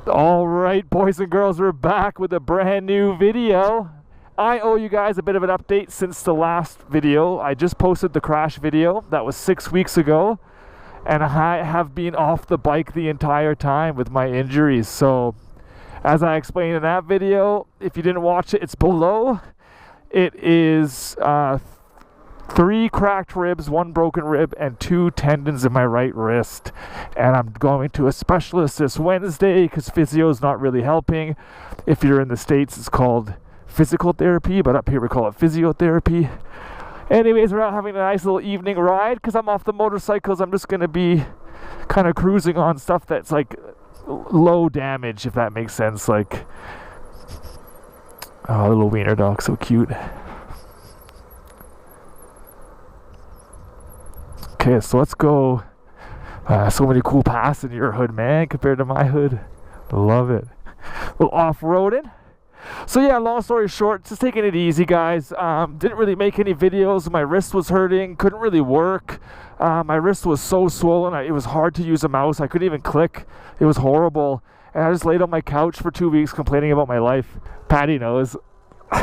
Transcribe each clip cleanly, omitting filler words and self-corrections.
All right, boys and girls, we're back with a brand new video. I owe you guys a bit of an update since the last video. I just posted the crash video. That was 6 weeks ago. And I have been off the bike the entire time with my injuries. So, as I explained in that video, if you didn't watch it, it's below. It is 3 cracked ribs, 1 broken rib, and 2 tendons in my right wrist. And I'm going to a specialist this Wednesday because physio is not really helping. If you're in the States, it's called physical therapy, but up here we call it physiotherapy. Anyways, we're out having a nice little evening ride because I'm off the motorcycles. I'm just going to be kind of cruising on stuff that's like low damage, if that makes sense. Like, oh, little wiener dog, so cute. Okay, so let's go. So many cool paths in your hood, man, compared to my hood. Love it. A little off-roading. So yeah, long story short, just taking it easy, guys. Didn't really make any videos. My wrist was hurting. Couldn't really work. My wrist was so swollen. It was hard to use a mouse. I couldn't even click. It was horrible. And I just laid on my couch for 2 weeks complaining about my life. Patty knows. He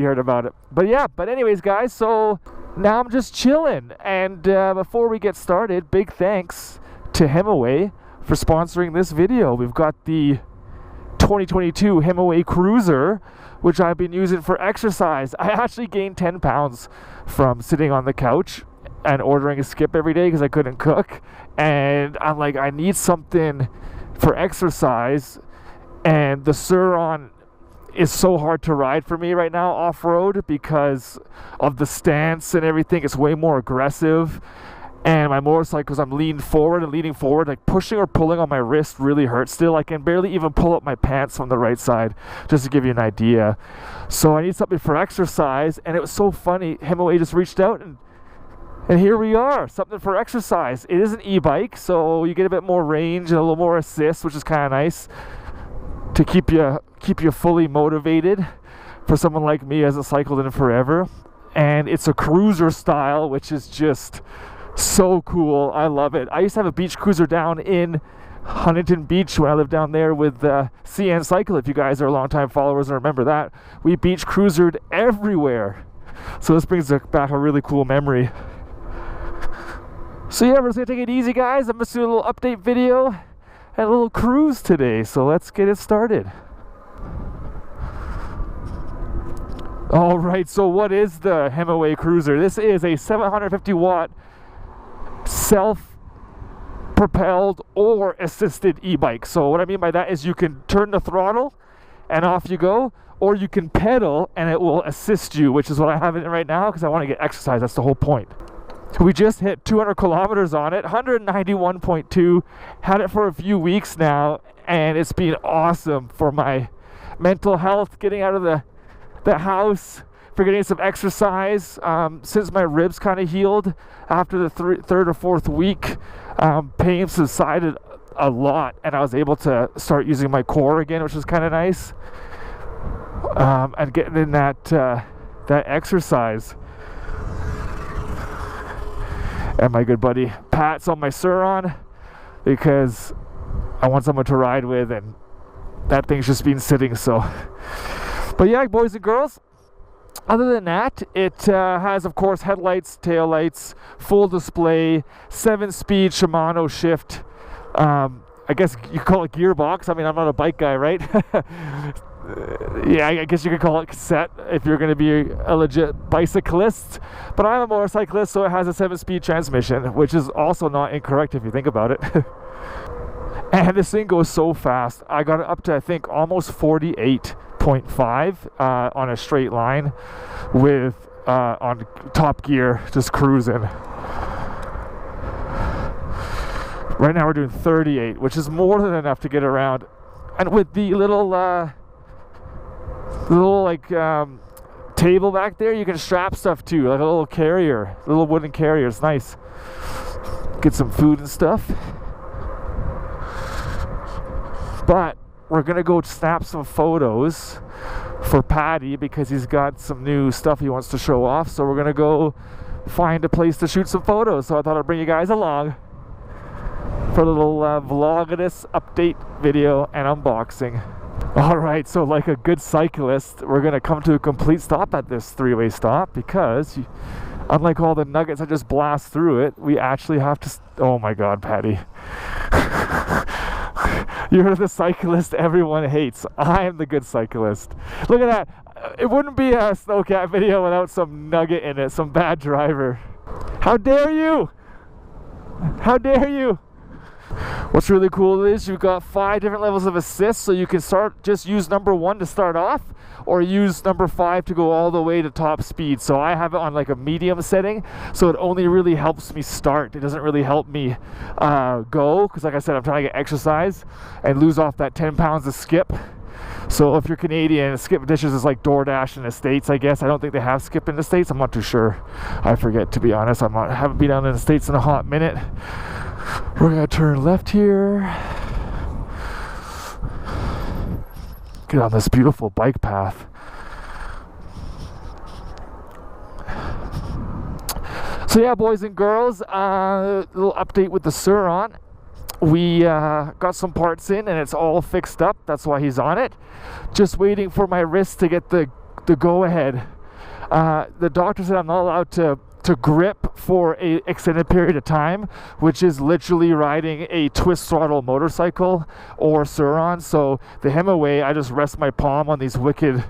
heard about it. But yeah, anyways, guys, so now I'm just chilling. And before we get started, big thanks to Himiway for sponsoring this video. We've got the 2022 Himiway Cruiser, which I've been using for exercise. I actually gained 10 pounds from sitting on the couch and ordering a skip every day because I couldn't cook. And I'm like, I need something for exercise. And the Sur-On is so hard to ride for me right now off-road because of the stance and everything. It's way more aggressive. And my motorcycles, I'm leaning forward, like pushing or pulling on my wrist really hurts still. I can barely even pull up my pants from the right side, just to give you an idea. So I need something for exercise, and it was so funny. Himiway just reached out, and here we are, something for exercise. It is an e-bike, so you get a bit more range and a little more assist, which is kind of nice to keep you fully motivated for someone like me who hasn't cycled in forever. And it's a cruiser style, which is just so cool. I love it. I used to have a beach cruiser down in Huntington Beach when I lived down there with CN Cycle. If you guys are longtime followers and remember that, we beach cruisered everywhere. So this brings back a really cool memory. So yeah, we're just gonna take it easy, guys. I'm just doing a little update video and a little cruise today. So let's get it started. All right, so what is the Himiway Cruiser? This is a 750 watt self-propelled or assisted e-bike. So what I mean by that is you can turn the throttle and off you go, or you can pedal and it will assist you, which is what I have in it right now because I want to get exercise. That's the whole point. We just hit 200 kilometers on it, 191.2. Had it for a few weeks now, and it's been awesome for my mental health, getting out of the house, for getting some exercise. Since my ribs kind of healed after the third or fourth week, pain subsided a lot, and I was able to start using my core again, which was kind of nice, and getting in that exercise. And my good buddy Pat's on my Sur-On because I want someone to ride with, and that thing's just been sitting. So, but yeah, boys and girls, other than that, it has, of course, headlights, taillights, full display, 7-speed Shimano shift. I guess you call it gearbox. I mean, I'm not a bike guy, right? Yeah, I guess you could call it cassette if you're going to be a legit bicyclist. But I'm a motorcyclist, so it has a 7-speed transmission, which is also not incorrect if you think about it. And this thing goes so fast. I got it up to, I think, almost 48.5 on a straight line with on top gear, just cruising. Right now we're doing 38, which is more than enough to get around. And with the little table back there, you can strap stuff to, like a little carrier, a little wooden carrier. It's nice. Get some food and stuff. But we're gonna go snap some photos for Patty because he's got some new stuff he wants to show off. So we're gonna go find a place to shoot some photos. So I thought I'd bring you guys along for for a little vlogmas update video and unboxing. Alright, so like a good cyclist, we're going to come to a complete stop at this three-way stop because unlike all the nuggets I just blast through it, we actually have to... Oh my god, Patty. You're the cyclist everyone hates. I am the good cyclist. Look at that. It wouldn't be a snowcat video without some nugget in it, some bad driver. How dare you? How dare you? What's really cool is you've got 5 different levels of assist, so you can just use number 1 to start off, or use number 5 to go all the way to top speed. So I have it on like a medium setting, so it only really helps me start. It doesn't really help me go, because like I said, I'm trying to get exercise and lose off that 10 pounds of skip. So if you're Canadian, skip dishes is like DoorDash in the States, I guess. I don't think they have skip in the States. I'm not too sure. I forget, to be honest. I haven't been down in the States in a hot minute. We're going to turn left here. Get on this beautiful bike path. So yeah, boys and girls, a little update with the Sur-On. We got some parts in and it's all fixed up. That's why he's on it. Just waiting for my wrist to get the go-ahead. The doctor said I'm not allowed to grip for an extended period of time, which is literally riding a twist throttle motorcycle or Sur-On. So the Himiway, I just rest my palm on these wicked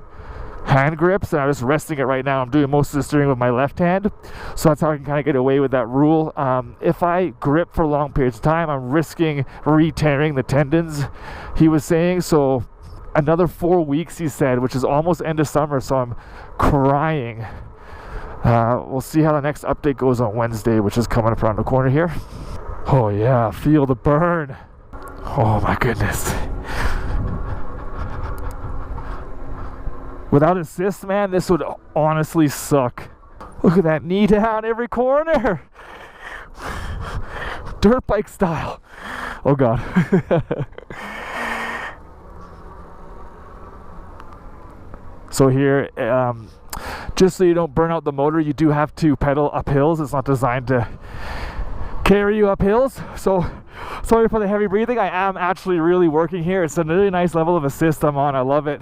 hand grips, and I'm just resting it right now. I'm doing most of the steering with my left hand, so that's how I can kind of get away with that rule. If I grip for long periods of time, I'm risking re-tearing the tendons, he was saying. So another 4 weeks, he said, which is almost end of summer, so I'm crying. We'll see how the next update goes on Wednesday, which is coming up around the corner here. Oh yeah, feel the burn. Oh my goodness. Without assist, man, this would honestly suck. Look at that knee down every corner. Dirt bike style. Oh god. So here, just so you don't burn out the motor, you do have to pedal up hills. It's not designed to carry you up hills. So sorry for the heavy breathing. I am actually really working here. It's a really nice level of assist I'm on. I love it.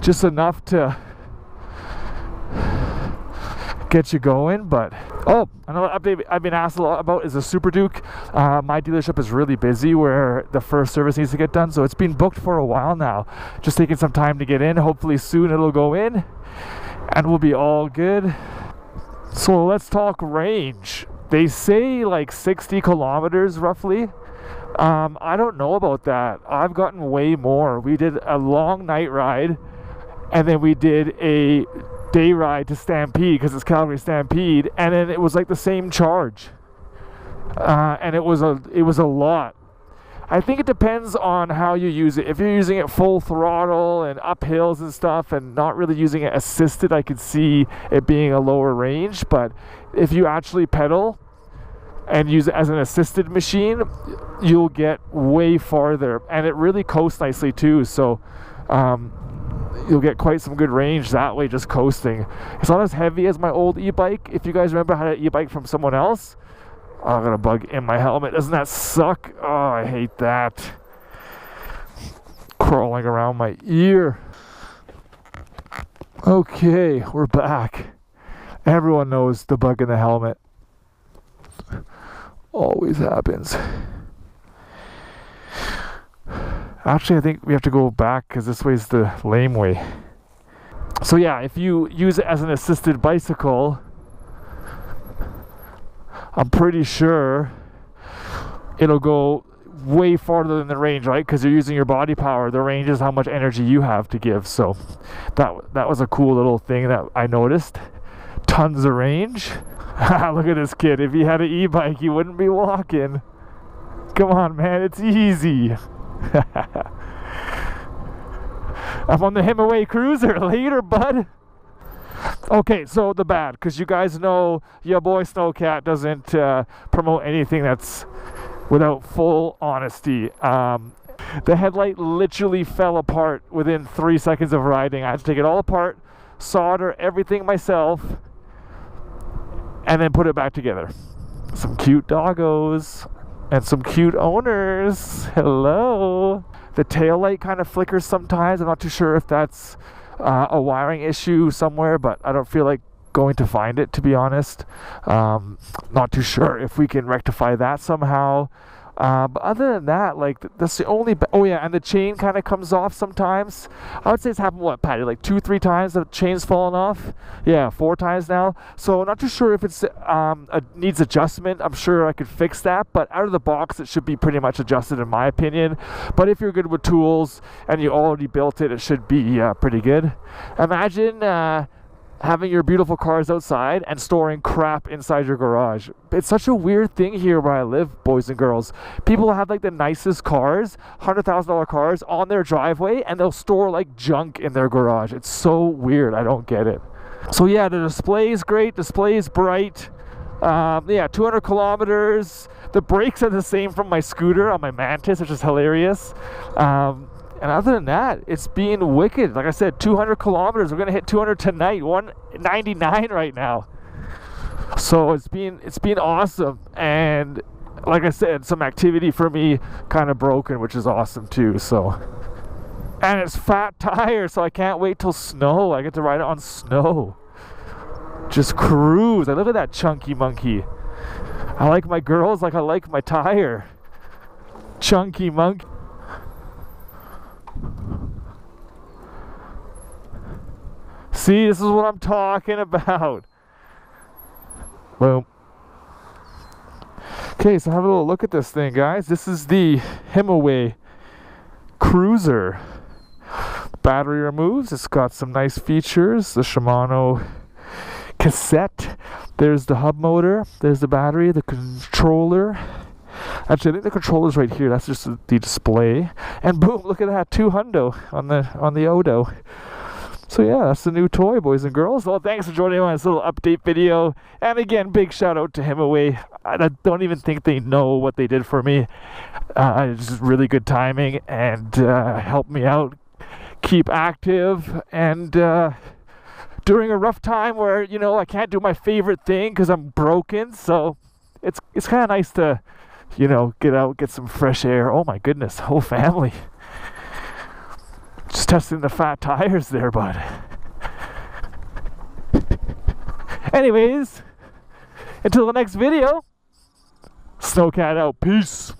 Just enough to get you going. But oh, another update I've been asked a lot about is a Super Duke. My dealership is really busy where the first service needs to get done, so it's been booked for a while now. Just taking some time to get in. Hopefully soon it'll go in and we'll be all good. So let's talk range. They say like 60 kilometers roughly. I don't know about that. I've gotten way more. We did a long night ride, and then we did a day ride to Stampede, because it's Calgary Stampede, and then it was like the same charge. And it was a lot. I think it depends on how you use it. If you're using it full throttle and up hills and stuff and not really using it assisted, I could see it being a lower range. But if you actually pedal and use it as an assisted machine, you'll get way farther, and it really coasts nicely too. So you'll get quite some good range that way, just coasting. It's not as heavy as my old e-bike. If you guys remember, I had an e-bike from someone else. Oh, I got a bug in my helmet. Doesn't that suck? Oh, I hate that. Crawling around my ear. Okay, we're back. Everyone knows the bug in the helmet. Always happens. Actually, I think we have to go back because this way's the lame way. So yeah, if you use it as an assisted bicycle, I'm pretty sure it'll go way farther than the range, right? Because you're using your body power. The range is how much energy you have to give. So that was a cool little thing that I noticed. Tons of range. Look at this kid. If he had an e-bike, he wouldn't be walking. Come on, man. It's easy. I'm on the Himiway Cruiser. Later, bud. Okay, so the bad, because you guys know your boy Snowcat doesn't promote anything that's without full honesty. The headlight literally fell apart within 3 seconds of riding. I had to take it all apart, solder everything myself, and then put it back together. Some cute doggos. And some cute owners. Hello. The tail light kind of flickers sometimes. I'm not too sure if that's a wiring issue somewhere, but I don't feel like going to find it, to be honest. Not too sure if we can rectify that somehow. But other than that, like, that's the only... oh yeah, and the chain kind of comes off sometimes. I would say it's happened, what, Patty, like 2-3 times the chain's fallen off? Yeah, 4 times now. So I'm not too sure if it's needs adjustment. I'm sure I could fix that, but out of the box it should be pretty much adjusted in my opinion. But if you're good with tools and you already built it, it should be pretty good. Imagine having your beautiful cars outside and storing crap inside your garage. It's such a weird thing here where I live, boys and girls. People have like the nicest cars, $100,000 cars on their driveway, and they'll store like junk in their garage. It's so weird. I don't get it. So yeah, the display is great. Display is bright. Yeah, 200 kilometers. The brakes are the same from my scooter on my Mantis, which is hilarious. And other than that, it's being wicked. Like I said, 200 kilometers. We're gonna hit 200 tonight. 199 right now. So it's been awesome. And like I said, some activity for me kind of broken, which is awesome too. So, and it's fat tires, so I can't wait till snow. I get to ride it on snow. Just cruise. I look at that chunky monkey. I like my girls like I like my tire. Chunky monkey. See, this is what I'm talking about. Boom. Okay, so have a little look at this thing, guys. This is the Himiway Cruiser. Battery removes. It's got some nice features. The Shimano cassette. There's the hub motor. There's the battery, the controller. Actually, I think the controller's right here. That's just the display. And boom, look at that, $200 on the Odo. So yeah, that's the new toy, boys and girls. Well, thanks for joining me on this little update video. And again, big shout out to Himiway. I don't even think they know what they did for me. It's just really good timing and helped me out, keep active, and during a rough time where, you know, I can't do my favorite thing because I'm broken. So it's kind of nice to, you know, get out, get some fresh air. Oh my goodness, whole family. Just testing the fat tires there, bud. Anyways, until the next video, snowcat out. Peace.